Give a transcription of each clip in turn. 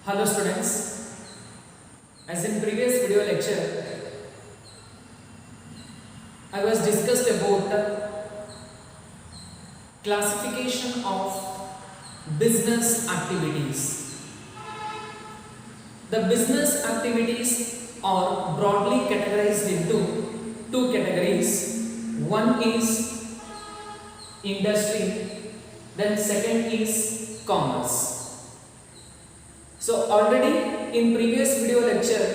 Hello students, as in previous video lecture, I was discussed about classification of business activities. The business activities are broadly categorized into two categories. One is industry, then second is commerce. So already in previous video lecture,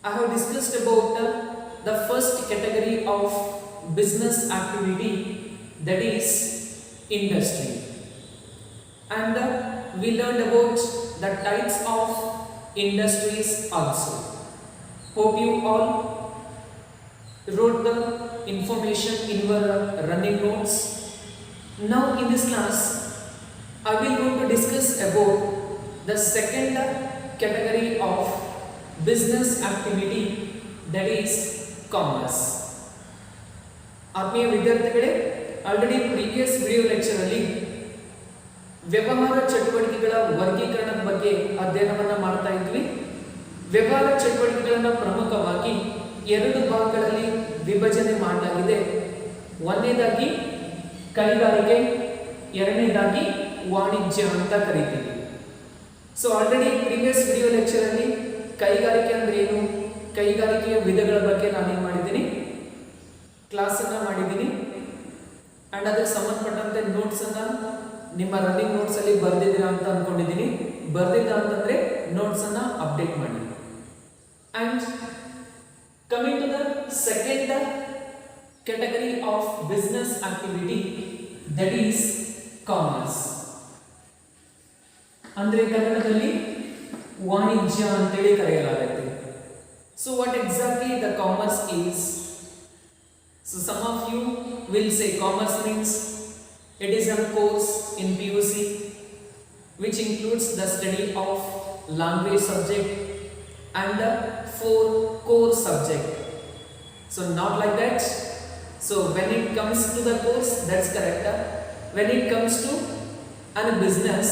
I have discussed about the first category of business activity, that is industry, and we learned about the types of industries also. Hope you all wrote the information in your running notes. Now in this class, I will going to discuss about the second category of business activity, that is commerce. ಆತ್ಮೀಯ ವಿದ್ಯಾರ್ಥಿಗಳೇ, already previous video lecture ಅಲ್ಲಿ ವ್ಯವಹಾರ ಚಟುವಟಿಕೆಗಳ ವರ್ಗೀಕರಣದ ಬಗ್ಗೆ ಅಧ್ಯಯನವನ್ನ ಮಾಡ್ತಾ ಇದ್ವಿ. ವ್ಯವಹಾರ ಚಟುವಟಿಕೆಗಳನ್ನು ಪ್ರಮುಖವಾಗಿ ಎರಡು ಭಾಗಗಳಲ್ಲಿ ವಿಭಜನೆ ಮಾಡಲಾಗಿದೆ. ಒಂದನೇದಾಗಿ ಕೈಗಾರಿಕೆ, ಎರಡನೇದಾಗಿ ವಾಣಿಜ್ಯ ಅಂತ ಕರೀತೀವಿ. So already previous video lecture ಅಲ್ಲಿ ಕೈಗಾರಿಕೆ ಅಂದ್ರೆ ಏನು, ಕೈಗಾರಿಕೆಯ ವಿಧಗಳ ಬಗ್ಗೆ ನಾನೇನು ಮಾಡಿದ್ದೀನಿ, ಕ್ಲಾಸ್ ಅನ್ನ ಮಾಡಿದ್ದೀನಿ. ಅಂಡ್ ಅದಕ್ಕೆ ಸಂಬಂಧಪಟ್ಟಂತೆ ನೋಟ್ಸ್ ಅನ್ನ ನಿಮ್ಮ ರನ್ನಿಂಗ್ ನೋಟ್ಸ್ ಅಲ್ಲಿ ಬರ್ದಿದ್ದೀರಾ ಅಂತ ಅನ್ಕೊಂಡಿದ್ದೀನಿ. ಬರ್ದಿಲ್ಲ ಅಂತಂದ್ರೆ ನೋಟ್ಸ್ ಅನ್ನ ಅಪ್ಡೇಟ್ ಮಾಡಿ. And coming to the second category of business activity, that is commerce. ಅಂದ್ರೆ ಕನ್ನಡದಲ್ಲಿ ವಾಣಿಜ್ಯ ಅಂತೇಳಿ ಕರೆಯಲಾಗುತ್ತೆ. So what exactly the commerce is? So some of you will say commerce means it is a course in PUC which includes the study of language subject and the 4 core subject. So not like that. So when it comes to the course, that's correct. When it comes to a business,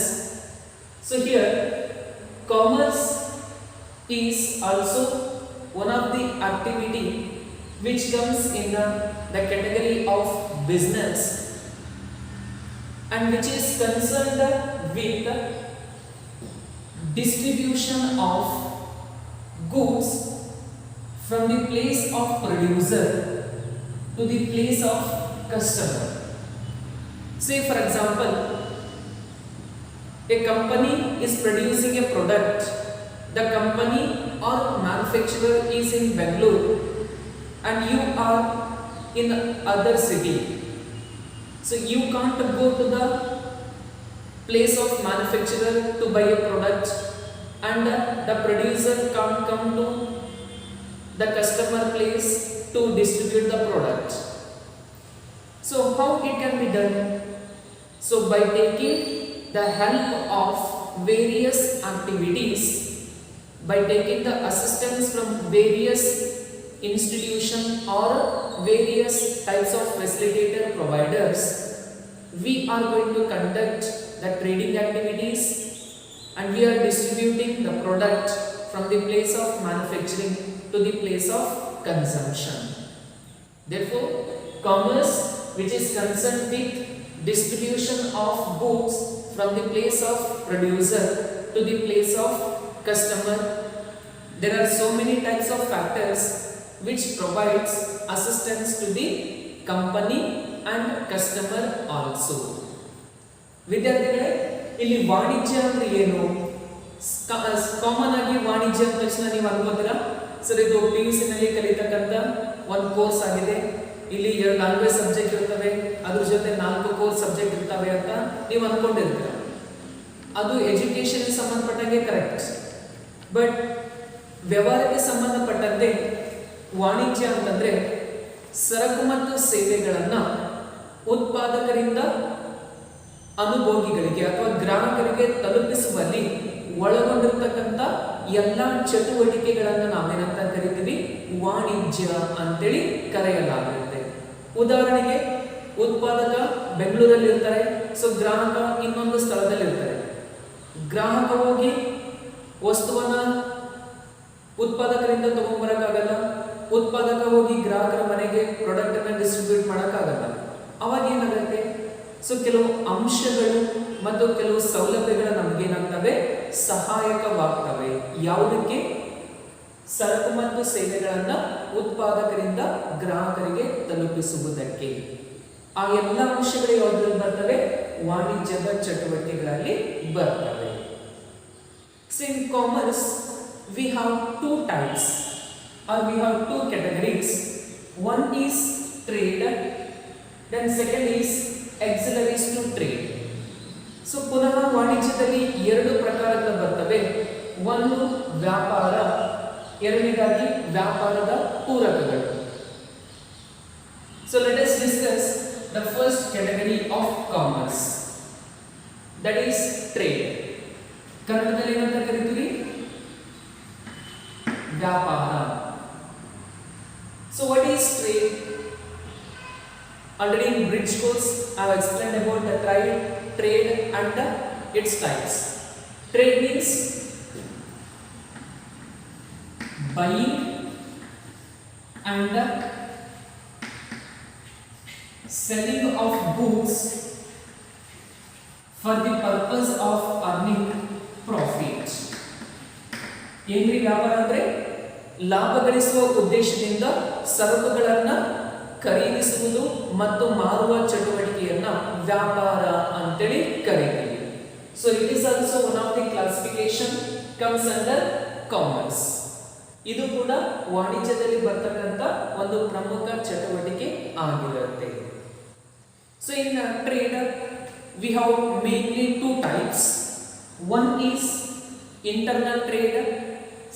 so here commerce is also one of the activity which comes in the category of business and which is concerned with distribution of goods from the place of producer to the place of customer. Say for example, a company is producing a product. The company or manufacturer is in Bangalore and you are in other city. So you can't go to the place of manufacturer to buy a product, and the producer can't come to the customer place to distribute the product. So how it can be done? So by taking the help of various activities, by taking the assistance from various institutions or various types of facilitator providers, we are going to conduct the trading activities and we are distributing the product from the place of manufacturing to the place of consumption. Therefore, commerce, which is concerned with distribution of goods from the place of producer to the place of customer, there are so many types of factors which provides assistance to the company and customer also. ವಿದ್ಯಾರ್ಥಿಗಳೇ, ಇಲ್ಲಿ ವಾಣಿಜ್ಯ ಅಂದ್ರೆ ಏನು? Common ಆಗಿ ವಾಣಿಜ್ಯ ಅಂದ ತಕ್ಷಣ ನೀವು ಅನ್ಕೋತೀರಾ, ಸರ್ ಇದು PUC ನಲ್ಲಿ ಕಲಿತಕ್ಕಂತ ಒಂದು ಕೋರ್ಸ್ ಆಗಿದೆ, ಇಲ್ಲಿ 2 ಲ್ಯಾಂಗ್ವೇಜ್ ಸಬ್ಜೆಕ್ಟ್ ಇರ್ತವೆ, ಅದ್ರ ಜೊತೆ 4 ಕೋರ್ ಸಬ್ಜೆಕ್ಟ್ ಇರ್ತವೆ ಅಂತ ನೀವು ಅನ್ಕೊಂಡಿರ್ತೀರ. ಅದು ಎಜುಕೇಶನ್ ಸಂಬಂಧಪಟ್ಟಂಗೆ ಕರೆಕ್ಟ್. ಬಟ್ ವ್ಯವಹಾರಕ್ಕೆ ಸಂಬಂಧಪಟ್ಟಂತೆ ವಾಣಿಜ್ಯ ಅಂತಂದ್ರೆ ಸರಕು ಮತ್ತು ಸೇವೆಗಳನ್ನ ಉತ್ಪಾದಕರಿಂದ ಅನುಭೋಗಿಗಳಿಗೆ ಅಥವಾ ಗ್ರಾಹಕರಿಗೆ ತಲುಪಿಸುವಲ್ಲಿ ಒಳಗೊಂಡಿರ್ತಕ್ಕಂಥ ಎಲ್ಲ ಚಟುವಟಿಕೆಗಳನ್ನು ನಾವೇನಂತ ಕರಿತೀವಿ, ವಾಣಿಜ್ಯ ಅಂತೇಳಿ ಕರೆಯಲಾಗುತ್ತೆ. ಉದಾಹರಣೆಗೆ ಉತ್ಪಾದಕ ಬೆಂಗಳೂರಲ್ಲಿ ಇರ್ತಾರೆ, ಸೊ ಗ್ರಾಹಕ ಇನ್ನೊಂದು ಸ್ಥಳದಲ್ಲಿ ಇರ್ತಾರೆ. ಗ್ರಾಹಕ ಹೋಗಿ ವಸ್ತುವನ್ನ ಉತ್ಪಾದಕರಿಂದ ತಗೊಂಡ್ಬರಕ್ಕಾಗಲ್ಲ, ಉತ್ಪಾದಕ ಹೋಗಿ ಗ್ರಾಹಕರ ಮನೆಗೆ ಪ್ರಾಡಕ್ಟ್ ಅನ್ನ ಡಿಸ್ಟ್ರಿಬ್ಯೂಟ್ ಮಾಡೋಕ್ಕಾಗಲ್ಲ. ಅವಾಗ ಏನಾಗುತ್ತೆ, ಸೊ ಕೆಲವು ಅಂಶಗಳು ಮತ್ತು ಕೆಲವು ಸೌಲಭ್ಯಗಳು ನಮಗೇನಾಗ್ತವೆ, ಸಹಾಯಕವಾಗ್ತವೆ. ಯಾವುದಕ್ಕೆ? ಸರಕು ಮತ್ತು ಸೇವೆಗಳನ್ನ ಉತ್ಪಾದಕರಿಂದ ಗ್ರಾಹಕರಿಗೆ ತಲುಪಿಸುವುದಕ್ಕೆ. ಆ ಎಲ್ಲ ಅಂಶಗಳು ಯಾವುದ್ರಲ್ಲಿ ಬರ್ತವೆ? ವಾಣಿಜ್ಯದ ಚಟುವಟಿಕೆಗಳಲ್ಲಿ ಬರ್ತವೆ. So in commerce we have two types or we have two categories. One is trade, then second is auxiliaries to trade. So ಪುನಃ ವಾಣಿಜ್ಯದಲ್ಲಿ ಎರಡು ಪ್ರಕಾರಗಳು ಬರ್ತವೆ. ಒಂದು ವ್ಯಾಪಾರ, ಎರಡನೇದಾಗಿ ವ್ಯಾಪಾರದ ಪೂರಕಗಳು. So let us discuss the first category of commerce, that is trade. ಕನ್ನಡದಲ್ಲಿ ಏನಂತ ಕರೀತೀವಿ? ವ್ಯಾಪಾರ. So what is trade? Already in bridge course I have explained about the trade and its types. Trade means buying and selling of goods for the purpose of earning profit. ಏನ್ರಿ ವ್ಯಾಪಾರ ಅಂದ್ರೆ? ಲಾಭ ಗಳಿಸುವ ಉದ್ದೇಶದಿಂದ ಸರಕುಗಳನ್ನ ಖರೀದಿಸುವುದು ಮತ್ತು ಮಾರುವ ಚಟುವಟಿಕೆಯನ್ನ ವ್ಯಾಪಾರ ಅಂತೇಳಿ ಕರೀತೀವಿ. So it is also one of the classification comes under commerce. ಇದು ಕೂಡ ವಾಣಿಜ್ಯದಲ್ಲಿ ಬರ್ತಕ್ಕಂಥ ಒಂದು ಪ್ರಮುಖ ಚಟುವಟಿಕೆ ಆಗಿರುತ್ತೆ. So in trade we have mainly two types. One is internal trade,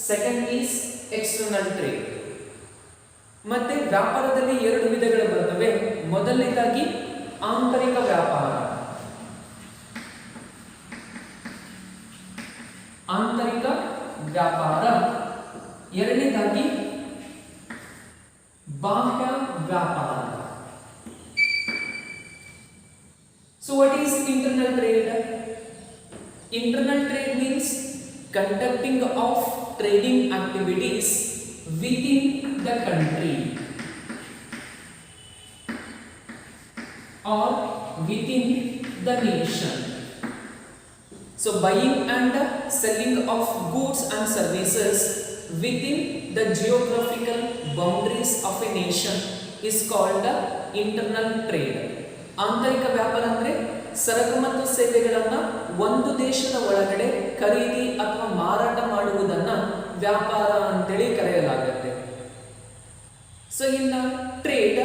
second is external trade. ಮತ್ತೆ ವ್ಯಾಪಾರದಲ್ಲಿ ಎರಡು ವಿಧಗಳು ಬರ್ತವೆ. ಮೊದಲನೇದಾಗಿ ಆಂತರಿಕ ವ್ಯಾಪಾರ. ಆಂತರಿಕ ವ್ಯಾಪಾರ. ಎರಡನೇದಾಗಿ ಬಾಹ್ಯ ವ್ಯಾಪಾರ. So what is internal trade? Internal trade means conducting of trading activities within the country or within the nation. So buying and selling of goods and services within the geographical boundaries of a nation is called internal trade. ಆಂತರಿಕ ವ್ಯಾಪಾರ ಅಂದ್ರೆ ಸರಕು ಮತ್ತು ಸೇವೆಗಳನ್ನ ಒಂದು ದೇಶದ ಒಳಗಡೆ ಖರೀದಿ ಅಥವಾ ಮಾರಾಟ ಮಾಡುವುದನ್ನ ವ್ಯಾಪಾರ ಅಂತೇಳಿ ಕರೆಯಲಾಗುತ್ತೆ. So in trade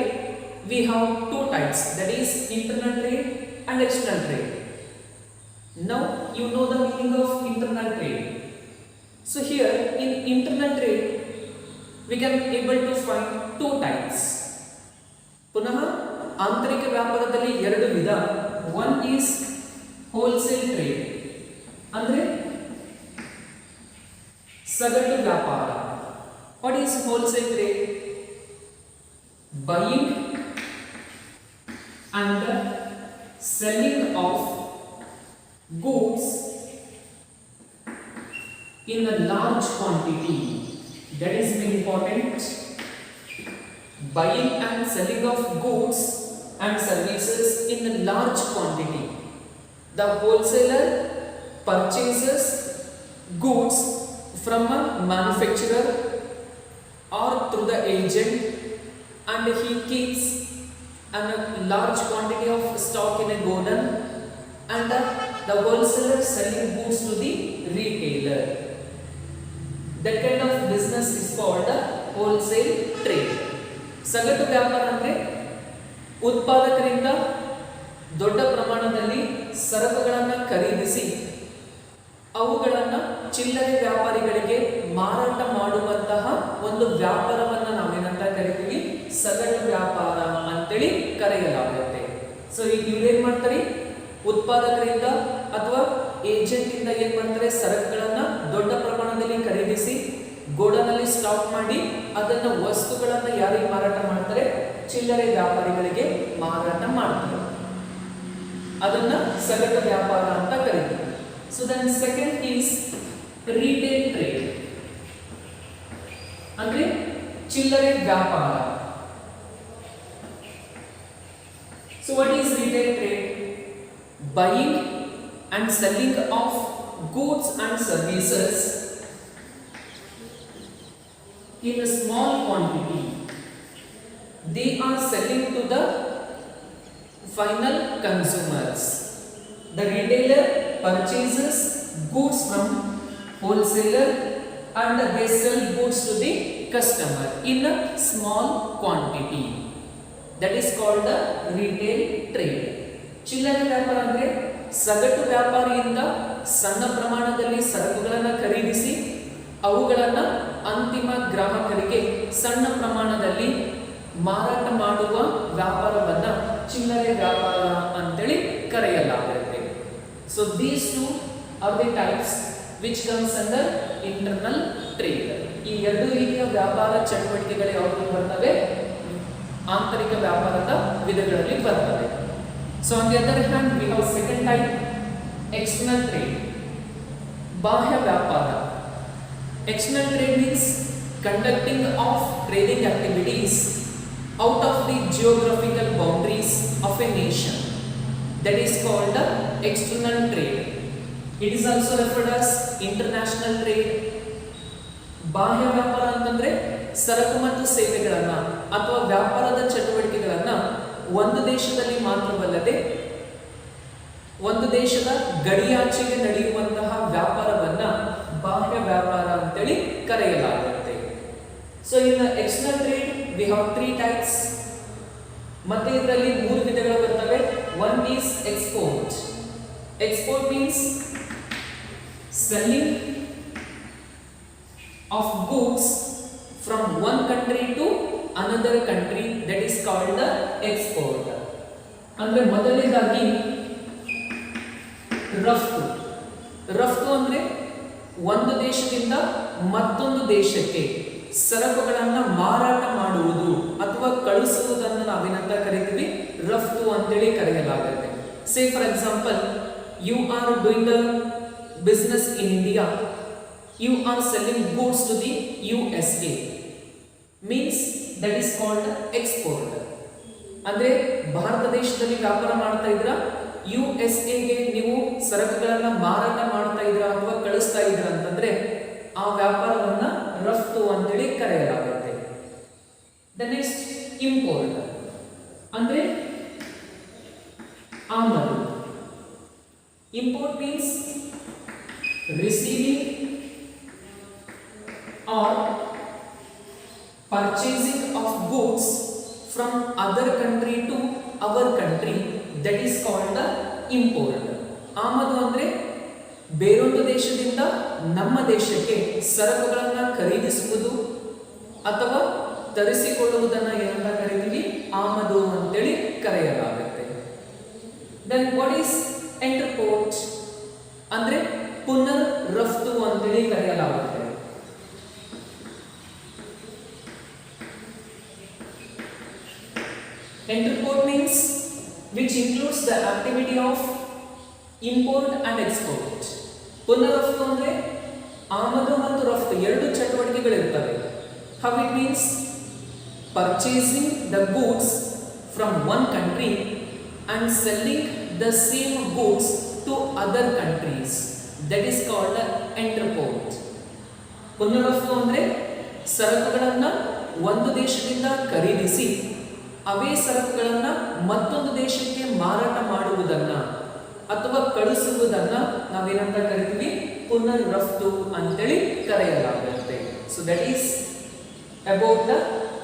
we have two types, that is internal trade and external trade. Now you know the meaning of internal trade. So here in internal trade we can able to find two types. ಪುನಃ ಆಂತರಿಕ ವ್ಯಾಪಾರದಲ್ಲಿ ಎರಡು ವಿಧ. One is wholesale trade, ಅಂದ್ರೆ ಸಗಟು ವ್ಯಾಪಾರ. What is wholesale trade? Buying and selling of goods in a large quantity. That is very important. Buying and selling of goods and services in a large quantity. The wholesaler purchases goods from a manufacturer or through the agent, and he keeps a large quantity of stock in a godown, and the wholesaler selling goods to the retailer. That kind of business is called wholesale trade. ಸಗಟು ವ್ಯಾಪಾರ ಅಂದ್ರೆ ಉತ್ಪಾದಕರಿಂದ ದೊಡ್ಡ ಪ್ರಮಾಣದಲ್ಲಿ ಸರಕುಗಳನ್ನು ಖರೀದಿಸಿ ಅವುಗಳನ್ನ ಚಿಲ್ಲರೆ ವ್ಯಾಪಾರಿಗಳಿಗೆ ಮಾರಾಟ ಮಾಡುವಂತಹ ಒಂದು ವ್ಯಾಪಾರವನ್ನ ನಾವೇನಂತ ಕರಿತೀವಿ? ಸಗಟು ವ್ಯಾಪಾರ ಅಂತೇಳಿ ಕರೆಯಲಾಗುತ್ತೆ. ಸೊ ಈಗ ಇವ್ರೇನ್ ಮಾಡ್ತಾರೆ? ಉತ್ಪಾದಕರಿಂದ ಅಥವಾ ಏಜೆಂಟ್ ಇಂದ ಏನ್ ಮಾಡ್ತಾರೆ? ಸರಕುಗಳನ್ನ ದೊಡ್ಡ ಪ್ರಮಾಣದಲ್ಲಿ ಖರೀದಿಸಿ ಗೋಡನಲ್ಲಿ ಸ್ಟಾಕ್ ಮಾಡಿ ಅದನ್ನ ವಸ್ತುಗಳನ್ನ ಯಾರಿಗೆ ಮಾರಾಟ ಮಾಡ್ತಾರೆ? ಚಿಲ್ಲರೆ ವ್ಯಾಪಾರಿಗಳಿಗೆ ಮಾರಾಟ ಮಾಡ್ತಾರೆ. ಅದನ್ನ ಸಗಟು ವ್ಯಾಪಾರ ಅಂತ ಕರೀತೀವಿ. So then second is retail trade. ಅಂದ್ರೆ ಚಿಲ್ಲರೆ ವ್ಯಾಪಾರ. So what is retail trade? Buying and selling of goods and services in a small quantity. They are selling to the final consumers. The retailer purchases goods from wholesaler and they sell goods to the customer in a small quantity. That is called the retail trade. ಚಿಲ್ಲರೆ ವ್ಯಾಪಾರ ಅಂದ್ರೆ ಸಗಟು ವ್ಯಾಪಾರಿಯಿಂದ ಸಣ್ಣ ಪ್ರಮಾಣದಲ್ಲಿ ಸರಕುಗಳನ್ನು ಖರೀದಿಸಿ ಅವುಗಳನ್ನು ಅಂತಿಮ ಗ್ರಾಹಕರಿಗೆ ಸಣ್ಣ ಪ್ರಮಾಣದಲ್ಲಿ ಮಾರಾಟ ಮಾಡುವ ವ್ಯಾಪಾರವನ್ನ ಚಿಲ್ಲರೆ ವ್ಯಾಪಾರ ಅಂತೇಳಿ ಕರೆಯಲಾಗುತ್ತೆ. So these two are the types which comes under internal trade. ಈ ಎರಡು ರೀತಿಯ ವ್ಯಾಪಾರ ಚಟುವಟಿಕೆಗಳು ಯಾವುದು ಬರ್ತವೆ? ಆಂತರಿಕ ವ್ಯಾಪಾರದ ವಿಧಗಳಲ್ಲಿ ಬರ್ತವೆ. So on the other hand we have second type, external trade. ಬಾಹ್ಯ ವ್ಯಾಪಾರ. External trade means conducting of trading activities out of the geographical boundaries of a nation. That is called the external trade. It is also referred as international trade. ಬಾಹ್ಯ ವ್ಯಾಪಾರ ಅಂತಂದ್ರೆ ಸರಕು ಮತ್ತು ಸೇವೆಗಳನ್ನ ಅಥವಾ ವ್ಯಾಪಾರದ ಚಟುವಟಿಕೆಗಳನ್ನ ಒಂದು ದೇಶದಲ್ಲಿ ಮಾತ್ರವಲ್ಲದೆ ಒಂದು ದೇಶದ ಗಡಿಯಾಚೆಗೆ ನಡೆಯುವಂತಹ ವ್ಯಾಪಾರವನ್ನ ಬಾಹ್ಯ ವ್ಯಾಪಾರ ಅಂತೇಳಿ ಕರೆಯಲಾಗುತ್ತೆ. So in the external trade we have three types. ಮತ್ತೆ ಇದರಲ್ಲಿ ಮೂರು ವಿಧಗಳು ಬರ್ತವೆ. One is export. Export means selling of goods from one country to another country, that is called the export. ಅಂದ್ರೆ ಮೊದಲನೇದಾಗಿ ರಫ್ತು. ರಫ್ತು ಅಂದ್ರೆ ಒಂದು ದೇಶದಿಂದ ಮತ್ತೊಂದು ದೇಶಕ್ಕೆ ಸರಕುಗಳನ್ನು ಮಾರಾಟ ಮಾಡುವುದು ಅಥವಾ ಕಳಿಸುವುದನ್ನು ನಾವೇನಂತ ಕರಿತೀವಿ? ರಫ್ತು ಅಂತೇಳಿ ಕರೆಯಲಾಗುತ್ತೆ. Say for example, you are doing the business in India, you are selling goods to the USA, means that is called export. ಅಂದ್ರೆ ಭಾರತ ದೇಶದಲ್ಲಿ ವ್ಯಾಪಾರ ಮಾಡ್ತಾ ಇದ್ರ USA-ಗೆ ನೀವು ಸರಕುಗಳನ್ನ ಮಾರಾಟ ಮಾಡ್ತಾ ಇದ್ರ ಅಥವಾ ಕಳಿಸ್ತಾ ಇದ್ರ ಅಂತಂದ್ರೆ ಆ ವ್ಯಾಪಾರವನ್ನ ರಫ್ತು ಅಂತೇಳಿ ಕರೆಯಲಾಗುತ್ತೆ. ದ ನೆಕ್ಸ್ಟ್ ಇಂಪೋರ್ಟ್ ಅಂದ್ರೆ ಆಮದು. Import means receiving or purchasing of goods from other country to our country, that is called the import. ಆಮದು ಅಂದ್ರೆ ಬೇರೊಂದು ದೇಶದಿಂದ ನಮ್ಮ ದೇಶಕ್ಕೆ ಸರಕುಗಳನ್ನು ಖರೀದಿಸುವುದು ಅಥವಾ ತರಿಸಿಕೊಳ್ಳುವುದನ್ನು ಏನಂತ ಕರೀತೀವಿ? ಆಮದು ಅಂತೇಳಿ ಕರೆಯಲಾಗುತ್ತೆ. ದೆನ್ ವಾಟ್ ಈಸ್ ಎಂಟರ್ಪೋರ್ಟ್ ಅಂದ್ರೆ ಪುನರ್ ರಫ್ತು ಅಂತೇಳಿ ಕರೆಯಲಾಗುತ್ತೆ. Interport means which includes the activity of import and export. ಪುನರಫ್ತು ಅಂದ್ರೆ ಆಮದು ಮತ್ತು ರಫ್ತು ಎರಡು ಚಟುವಟಿಕೆಗಳು ಇರ್ತವೆ. How it means purchasing the goods from one country and selling the same goods to other countries. That is called interport. ಪುನರಫ್ತು ಅಂದ್ರೆ ಸರಕುಗಳನ್ನ ಒಂದು ದೇಶದಿಂದ ಖರೀದಿಸಿ ಅವೇ ಸರಕುಗಳನ್ನು ಮತ್ತೊಂದು ದೇಶಕ್ಕೆ ಮಾರಾಟ ಮಾಡುವುದನ್ನ ಅಥವಾ ಕಳಿಸುವುದನ್ನ ನಾವೇನಂತ ಕರಿತೀವಿ? ಪುನರ್ ರಫ್ತು ಅಂತೇಳಿ ಕರೆಯಲಾಗುತ್ತೆ. So that is about the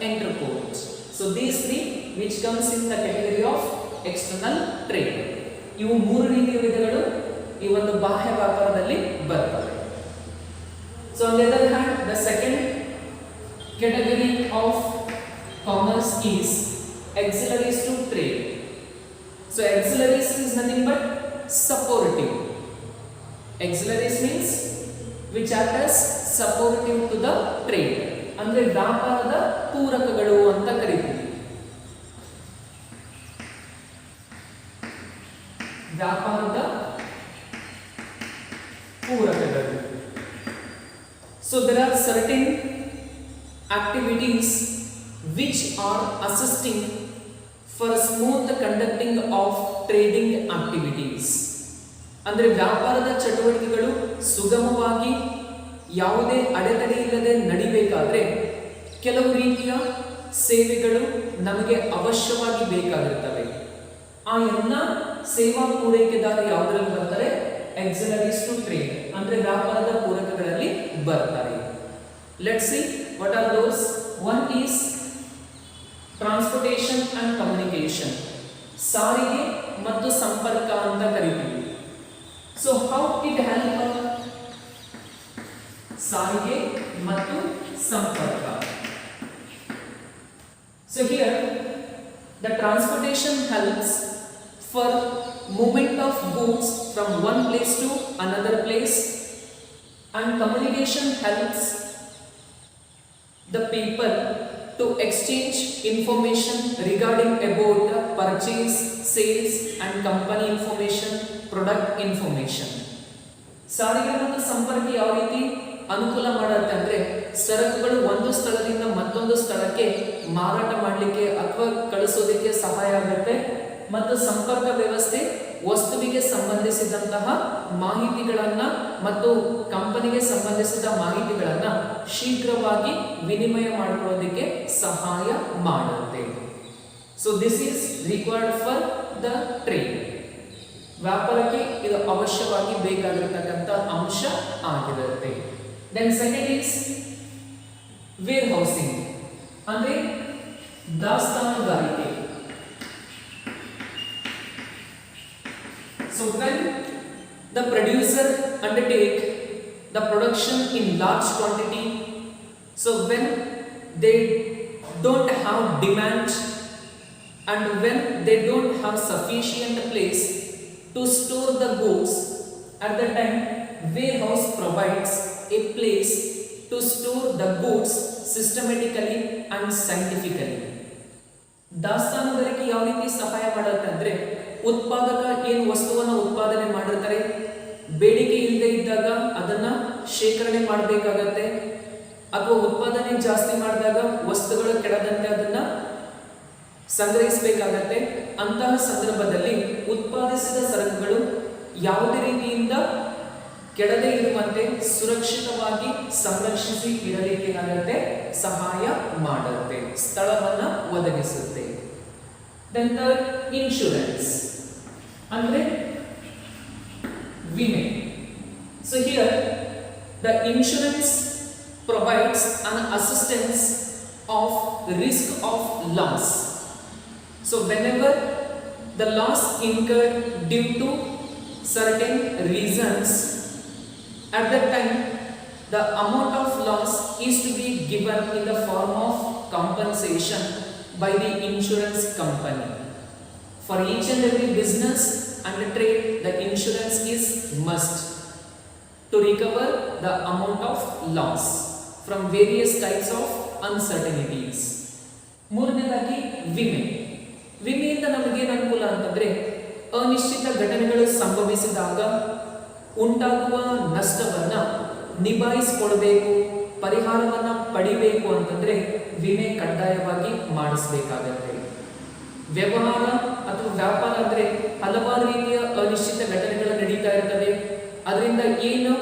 entrepot. So these three which comes in the category of external trade. ಇವು ಮೂರು ರೀತಿಯ ವಿಧಗಳು ಈ ಒಂದು ಬಾಹ್ಯ ವ್ಯಾಪಾರದಲ್ಲಿ ಬರ್ತವೆ. So on the other hand the second category of commerce is auxiliaries to trade. So auxiliaries is nothing but supportive. Auxiliaries means which act as supportive to the trade. ಅಂದ್ರೆ ವ್ಯಾಪಾರದ ಪೂರಕಗಳು ಅಂತ ಕರೀತೀವಿ. ವ್ಯಾಪಾರದ ಪೂರಕಗಳು. So there are certain activities which are assisting for smooth conducting of trading activities. ಅಂದರೆ ವ್ಯಾಪಾರದ ಚಟುವಟಿಕೆಗಳು ಸುಗಮವಾಗಿ ಯಾವುದೇ ಅಡೆತಡೆ ಇಲ್ಲದೆ ನಡಿಬೇಕಾದ್ರೆ ಕೆಲವು ರೀತಿಯ ಸೇವೆಗಳು ನಮಗೆ ಅವಶ್ಯವಾಗಿ ಬೇಕಾಗಿರ್ತವೆ. ಆ ಎಲ್ಲ ಸೇವಾ ಪೂರೈಕೆದಾರ ಯಾವುದರಲ್ಲಿ ಬರ್ತಾರೆ? ಆಕ್ಸಿಲರೀಸ್ ಟು ಟ್ರೇಡ್ ಅಂದ್ರೆ ವ್ಯಾಪಾರದ ಪೂರಕಗಳಲ್ಲಿ ಬರ್ತಾರೆ. Let's see what are those. One is transportation and communication, ಸಾರಿಗೆ ಮತ್ತು ಸಂಪರ್ಕ ಅಂತ ಕರೀತೀವಿ. So how it help? ಸಾರಿಗೆ ಮತ್ತು ಸಂಪರ್ಕ. So here the transportation helps for movement of goods from one place to another place, and communication helps the people to exchange information regarding about the purchase, sales and company information, product information. ಸಾರಿಗೆ ಮತ್ತು ಸಂಪರ್ಕ ಯಾವ ರೀತಿ ಅನುಕೂಲ ಮಾಡುತ್ತೆ ಅಂದ್ರೆ ಸರಕುಗಳು ಒಂದು ಸ್ಥಳದಿಂದ ಮತ್ತೊಂದು ಸ್ಥಳಕ್ಕೆ ಮಾರಾಟ ಮಾಡಲಿಕ್ಕೆ ಅಥವಾ ಕಳಿಸೋದಕ್ಕೆ ಸಹಾಯ ಆಗುತ್ತೆ. ಮತ್ತು ಸಂಪರ್ಕ ವ್ಯವಸ್ಥೆ ವಸ್ತುವಿಗೆ ಸಂಬಂಧಿಸಿದಂತಹ ಮಾಹಿತಿಗಳನ್ನ ಮತ್ತು ಕಂಪನಿಗೆ ಸಂಬಂಧಿಸಿದ ಮಾಹಿತಿಗಳನ್ನ ಶೀಘ್ರವಾಗಿ ವಿನಿಮಯ ಮಾಡಿಕೊಳ್ಳೋದಕ್ಕೆ ಸಹಾಯ ಮಾಡುತ್ತೆ. So this is required for the trade. ವ್ಯಾಪಾರಕ್ಕೆ ಇದು ಅವಶ್ಯವಾಗಿ ಬೇಕಾಗಿರತಕ್ಕಂಥ ಅಂಶ ಆಗಿರುತ್ತೆ. Then second is warehousing ಅಂದ್ರೆ ದಾಸ್ತಾನುಗಾರಿಕೆ. So when the producer undertake the production in large quantity, so when they don't have demand and when they don't have sufficient place to store the goods, at the time warehouse provides a place to store the goods systematically and scientifically. ದಾಸ್ತಾನುಗಾರಿಕೆ ಯಾವ ರೀತಿ ಸಹಾಯ ಮಾಡುತ್ತೆ ಅಂದ್ರೆ ಉತ್ಪಾದಕ ಏನು ವಸ್ತುವನ್ನು ಉತ್ಪಾದನೆ ಮಾಡಿರ್ತಾರೆ, ಬೇಡಿಕೆ ಇಲ್ಲದೆ ಇದ್ದಾಗ ಅದನ್ನ ಶೇಖರಣೆ ಮಾಡಬೇಕಾಗತ್ತೆ, ಅಥವಾ ಉತ್ಪಾದನೆ ಜಾಸ್ತಿ ಮಾಡಿದಾಗ ವಸ್ತುಗಳು ಕೆಡದಂತೆ ಅದನ್ನ ಸಂಗ್ರಹಿಸಬೇಕಾಗತ್ತೆ. ಅಂತಹ ಸಂದರ್ಭದಲ್ಲಿ ಉತ್ಪಾದಿಸಿದ ಸರಕುಗಳು ಯಾವುದೇ ರೀತಿಯಿಂದ ಕೆಡದೆ ಇರುವಂತೆ ಸುರಕ್ಷಿತವಾಗಿ ಸಂರಕ್ಷಿಸಿ ಇಡಲಿಕ್ಕೆ ಏನಾಗುತ್ತೆ? ಸಹಾಯ ಮಾಡುತ್ತೆ, ಸ್ಥಳವನ್ನ ಒದಗಿಸುತ್ತೆ. Then third, insurance ಅಂದ್ರೆ ವಿಮೆ. So here the insurance provides an assistance of risk of loss. So whenever the loss incurred due to certain reasons, at that time the amount of loss is to be given in the form of compensation by the insurance company. For each and every business and trade, the insurance is must to recover the amount of loss from various types of uncertainties. ಮೂರನೇದಾಗಿ ವಿಮೆ. ವಿಮೆಯಿಂದ ನಮಗೇನು ಅನುಕೂಲ ಅಂತಂದ್ರೆ ಅನಿಶ್ಚಿತ ಘಟನೆಗಳು ಸಂಭವಿಸಿದಾಗ ಉಂಟಾಗುವ ನಷ್ಟವನ್ನ ನಿಭಾಯಿಸಿಕೊಳ್ಬೇಕು, ಪರಿಹಾರವನ್ನ ಪಡಿಬೇಕು ಅಂತಂದ್ರೆ ವಿಮೆ ಕಡ್ಡಾಯವಾಗಿ ಮಾಡಿಸಬೇಕಾಗತ್ತೆ. ವ್ಯವಹಾರ ಅಥವಾ ವ್ಯಾಪಾರ ಅಂದ್ರೆ ಹಲವಾರು ರೀತಿಯ ಅನಿಶ್ಚಿತ ಘಟನೆಗಳು ನಡೀತಾ ಇರ್ತವೆ. ಅದರಿಂದ ಏನು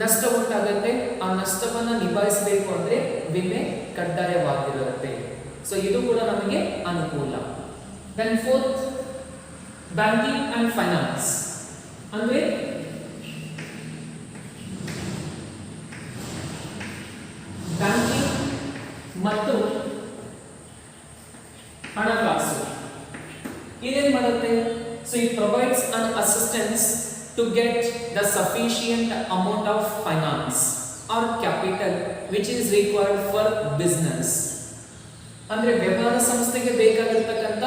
ನಷ್ಟ ಉಂಟಾಗತ್ತೆ, ಆ ನಷ್ಟವನ್ನ ನಿಭಾಯಿಸಬೇಕು ಅಂದ್ರೆ ವಿಮೆ ಕಡ್ಡಾಯವಾಗಿರುತ್ತೆ. ಸೊ ಇದು ಕೂಡ ನಮಗೆ ಅನುಕೂಲ. Then fourth, banking and finance ಅಂದ್ರೆ ಬ್ಯಾಂಕಿಂಗ್ ಮತ್ತು ಹಣಕಾಸು ಇದೇನ್ ಮಾಡುತ್ತೆ? So it provides an assistance to get the sufficient amount of finance or capital which is required for business. ಅಂದ್ರೆ ವ್ಯವಹಾರ ಸಂಸ್ಥೆಗೆ ಬೇಕಾಗಿರ್ತಕ್ಕಂಥ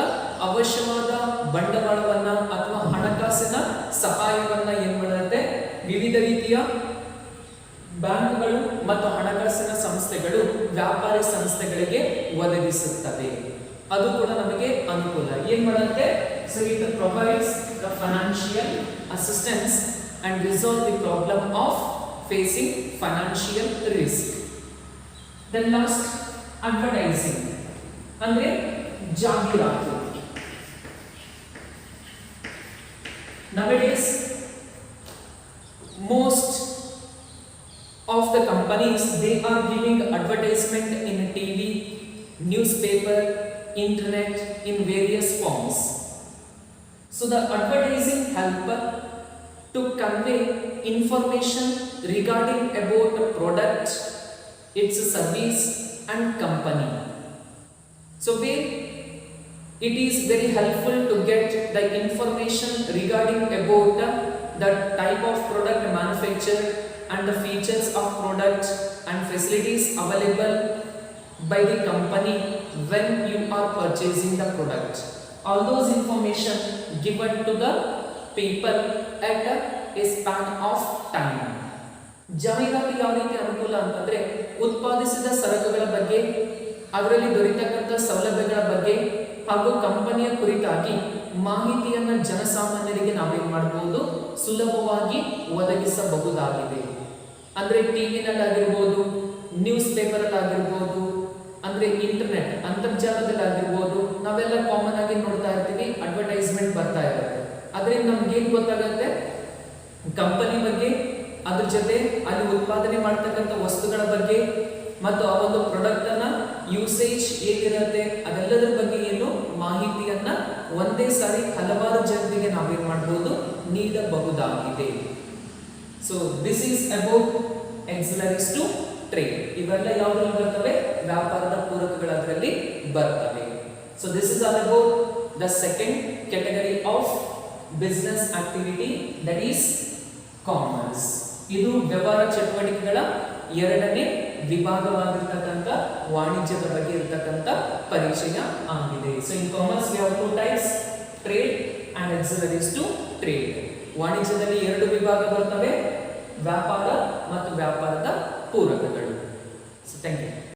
ಅವಶ್ಯವಾದ ಬಂಡವಾಳವನ್ನ ಅಥವಾ ಹಣಕಾಸಿನ ಸಹಾಯವನ್ನ ಏನ್ ಮಾಡುತ್ತೆ? ವಿವಿಧ ರೀತಿಯ ಬ್ಯಾಂಕ್ಗಳು ಮತ್ತು ಹಣಕಾಸಿನ ಸಂಸ್ಥೆಗಳು ವ್ಯಾಪಾರಿ ಸಂಸ್ಥೆಗಳಿಗೆ ಒದಗಿಸುತ್ತವೆ. ಅದು ಕೂಡ ನಮಗೆ ಅನುಕೂಲ. ಏನ್ ಮಾಡುತ್ತೆ? So it provides the financial assistance and resolve the problem of facing financial risk. Then last, advertising ಅಂದ್ರೆ ಜಾಹೀರಾತು. Nowadays most of the companies, they are giving advertisement in TV, newspaper, internet, in various forms. So the advertising help to convey information regarding about a product, its service and company. So where it is very helpful to get the information regarding about the type of product manufactured and the features of product and facilities available by the company when you are purchasing the product. All those information given to the people at a span of time. ಜಾಹೀರಾತು ಯಾವ ರೀತಿ ಅನುಕೂಲ ಅಂತಂದ್ರೆ ಉತ್ಪಾದಿಸಿದ ಸರಕುಗಳ ಬಗ್ಗೆ, ಅದರಲ್ಲಿ ದೊರೆತಕ್ಕಂಥ ಸೌಲಭ್ಯಗಳ ಬಗ್ಗೆ ಹಾಗೂ ಕಂಪನಿಯ ಕುರಿತಾಗಿ ಮಾಹಿತಿಯನ್ನು ಜನಸಾಮಾನ್ಯರಿಗೆ ನಾವೇನ್ ಮಾಡಬಹುದು, ಸುಲಭವಾಗಿ ಒದಗಿಸಬಹುದಾಗಿದೆ. ಅಂದ್ರೆ ಟಿವಿನಲ್ಲಾಗಿರ್ಬೋದು, ನ್ಯೂಸ್ ಪೇಪರ್ ಆಗಿರ್ಬೋದು, ಅಂದ್ರೆ ಇಂಟರ್ನೆಟ್ ಅಂತರ್ಜಾಲದಲ್ಲಾಗಿರ್ಬೋದು, ನಾವೆಲ್ಲ ಕಾಮನ್ ಆಗಿ ನೋಡ್ತಾ ಇರ್ತೀವಿ, ಅಡ್ವರ್ಟೈಸ್ಮೆಂಟ್ ಬರ್ತಾ ಇರುತ್ತೆ. ಅದರಿಂದ ನಮ್ಗೆ ಏನ್ ಗೊತ್ತಾಗುತ್ತೆ, ಕಂಪನಿ ಬಗ್ಗೆ, ಅದ್ರ ಜೊತೆ ಅಲ್ಲಿ ಉತ್ಪಾದನೆ ಮಾಡ್ತಕ್ಕಂಥ ವಸ್ತುಗಳ ಬಗ್ಗೆ ಮತ್ತು ಆ ಒಂದು ಪ್ರಾಡಕ್ಟ್ ಅನ್ನ ಯೂಸೇಜ್ ಹೇಗಿರುತ್ತೆ ಅದೆಲ್ಲದರ ಬಗ್ಗೆ ಏನು ಮಾಹಿತಿಯನ್ನ ಒಂದೇ ಸಾರಿ ಹಲವಾರು ಜನರಿಗೆ ನಾವೇನ್ ಮಾಡಬಹುದು, ನೀಡಬಹುದಾಗಿದೆ. So this is about auxiliaries to trade. ಇವೆಲ್ಲ ಯಾವುದ್ರಲ್ಲಿ ಬರ್ತವೆ, ವ್ಯಾಪಾರದ ಪೂರಕಗಳದ್ರಲ್ಲಿ ಬರ್ತವೆ. So this is all about the second category of business activity, that is commerce. ಇದು ವ್ಯವಹಾರ ಚಟುವಟಿಕೆಗಳ ಎರಡನೇ ವಿಭಾಗವಾಗಿರ್ತಕ್ಕಂಥ ವಾಣಿಜ್ಯದ ಬಗ್ಗೆ ಇರತಕ್ಕಂಥ ಪರಿಚಯ ಆಗಿದೆ. So in commerce we have two types, trade and auxiliaries to trade. ವಾಣಿಜ್ಯದಲ್ಲಿ ಎರಡು ವಿಭಾಗ ಬರ್ತವೆ, ವ್ಯಾಪಾರ ಮತ್ತು ವ್ಯಾಪಾರದ ಪೂರಕಗಳು. So thank you.